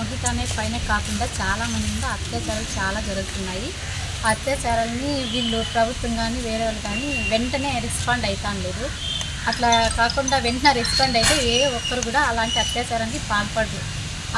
మోహిత అనే పైన కాకుండా చాలామంది మీద అత్యాచారాలు చాలా జరుగుతున్నాయి. ఆ అత్యాచారాలని వీళ్ళు ప్రభుత్వం కానీ వేరే వాళ్ళు కానీ వెంటనే రెస్పాండ్ అవుతాను లేదు. అట్లా కాకుండా వెంటనే రెస్పాండ్ అయితే ఏ ఒక్కరు కూడా అలాంటి అత్యాచారానికి పాల్పడరు.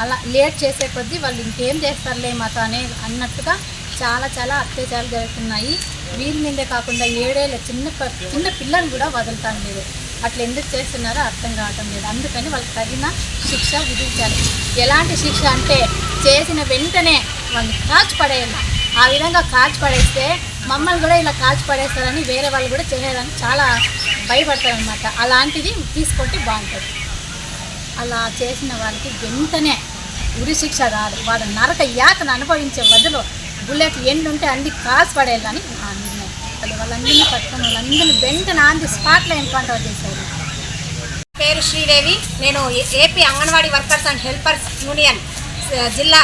అలా లేట్ చేసే కొద్దీ వాళ్ళు ఇంకేం చేస్తారులే మాతో అన్నట్టుగా చాలా అత్యాచారాలు జరుగుతున్నాయి. వీళ్ళ మీదే కాకుండా 7 ఏళ్ళ చిన్న పిల్లలు కూడా వదులుతాను లేదు. అట్లా ఎందుకు చేస్తున్నారో అర్థం కావటం లేదు. అందుకని వాళ్ళకి తగిన శిక్ష విధించాలి. ఎలాంటి శిక్ష అంటే చేసిన వెంటనే వాళ్ళని కాల్చి పడేయాలి. ఆ విధంగా కాల్చి పడేస్తే మమ్మల్ని కూడా ఇలా కాల్చి పడేస్తారని వేరే వాళ్ళు కూడా చేయడానికి చాలా భయపడతారనమాట. అలాంటిది తీసుకుంటే బాగుంటుంది. అలా చేసిన వాళ్ళకి వెంటనే ఉరి శిక్ష కాదు, వాళ్ళ నరక యాతను అనుభవించే బదులు బుల్లెట్ ఎండు ఉంటే అన్ని కాల్చి పడేయాలని నా నిర్ణయం. వాళ్ళందరినీ పట్టుకుని వాళ్ళందరినీ వెంటనే ఆన్ ది స్పాట్లో ఎన్కౌంటర్ చేశారు. పేరు శ్రీదేవి. నేను AP anganwadi workers and helpers union జిల్లా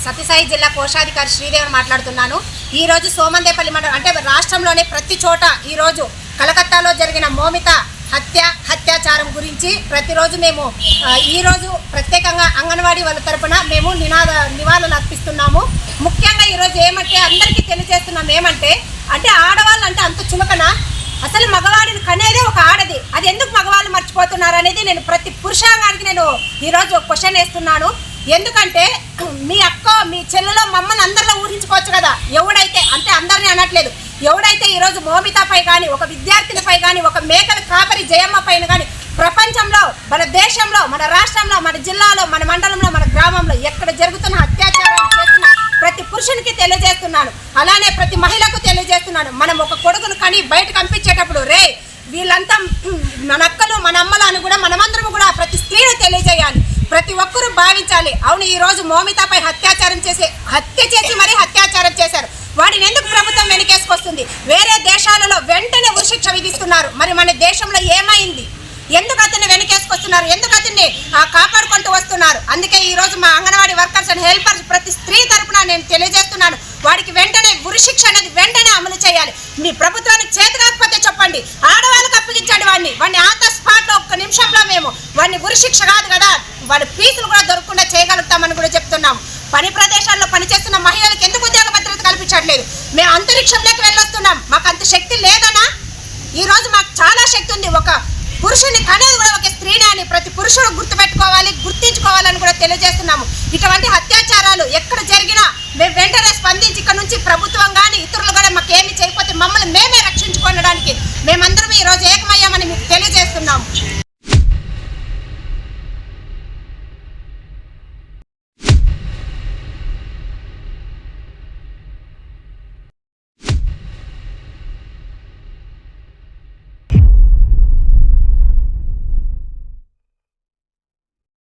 సత్యసాయి జిల్లా కోశాధికారి శ్రీదేవిని మాట్లాడుతున్నాను. ఈరోజు సోమందేపల్లి మండలం అంటే రాష్ట్రంలోనే ప్రతి చోట ఈరోజు కలకత్తాలో జరిగిన మోమిత అత్యాచారం గురించి ప్రతిరోజు మేము ఈరోజు ప్రత్యేకంగా అంగన్వాడీ వాళ్ళ తరపున మేము నివాళులు అర్పిస్తున్నాము. ముఖ్యంగా ఈరోజు ఏమంటే అందరికీ తెలియజేస్తున్నాం ఏమంటే ఆడవాళ్ళు అంటే అంత చులకన. అసలు మగవాడిని కనేదే ఒక ఆడది. అది ఎందుకు మగవాళ్ళు మర్చిపోతున్నారు అనేది నేను ప్రతి పురుషాంగానికి నేను ఈరోజు క్వశ్చన్ వేస్తున్నాను. ఎందుకంటే మీ అక్క మీ చెల్లెలో మమ్మల్ని అందరిలో ఊహించుకోవచ్చు కదా. ఎవడైతే అందరినీ అనట్లేదు, ఎవడైతే ఈరోజు మోమితపై కానీ ఒక విద్యార్థినిపై కానీ ఒక మేకల కాపరి జయమ్మ పైన కానీ ప్రపంచంలో మన దేశంలో మన రాష్ట్రంలో మన జిల్లాలో మన మండలంలో మన గ్రామంలో ఎక్కడ జరుగుతున్న అత్యాచారం చేస్తున్న ప్రతి పురుషునికి తెలియజేస్తున్నాను. అలానే ప్రతి మహిళకు తెలియజేస్తున్నాను. మనం ఒక కొడుకును కానీ బయటకు పంపించేటప్పుడు వీళ్ళంతా మన అక్కలు మన అమ్మలు అని కూడా మనమందరం కూడా ప్రతి స్త్రీని తెలియజేయాలి. ప్రతి ఒక్కరూ భావించాలి. అవును, ఈరోజు మోమితపై హత్య చేసి మరీ అత్యాచారం చేశారు. వాడిని ఎందుకు ప్రభుత్వం వెనకేసుకొస్తుంది? వేరే దేశాలలో వెంటనే ఉరిశిక్ష విధిస్తున్నారు. మరి మన దేశంలో ఏమైంది? ఎందుకు అతన్ని వెనకేసుకొస్తున్నారు? ఎందుకు అతన్ని కాపాడుకుంటూ వస్తున్నారు? అందుకే ఈరోజు మా అంగన్వాడీ వర్కర్స్ అండ్ హెల్పర్స్ ప్రతి స్త్రీ తరపున నేను తెలియజేస్తున్నాను, వాడికి వెంటనే ఉరిశిక్ష అనేది వెంటనే అమలు చేయాలి. మీ ప్రభుత్వానికి చేతి కాకపోతే చెప్పండి, ఆడవాళ్ళకి అప్పగించండి. వాడిని ఆన్ ద స్పాట్లో ఒక్క నిమిషంలో మేము వాడిని ఉరిశిక్ష కాదు కదా, వాడి ఫీజులు కూడా దొరకకుండా చేయగలుగుతామని కూడా చెప్తున్నాము. పని ప్రదేశాల్లో పనిచేస్తున్న మహిళలకు ఎందుకు ఉద్యోగ భద్రత కల్పించట్లేదు? మేము అంతరిక్షంలోకి వెళ్ళొస్తున్నాం. మాకు అంత శక్తి లేదనా? ఈరోజు మాకు చాలా శక్తి ఉంది. ఒక పురుషుని కనేది కూడా ఒక స్త్రీనే అని ప్రతి పురుషుడు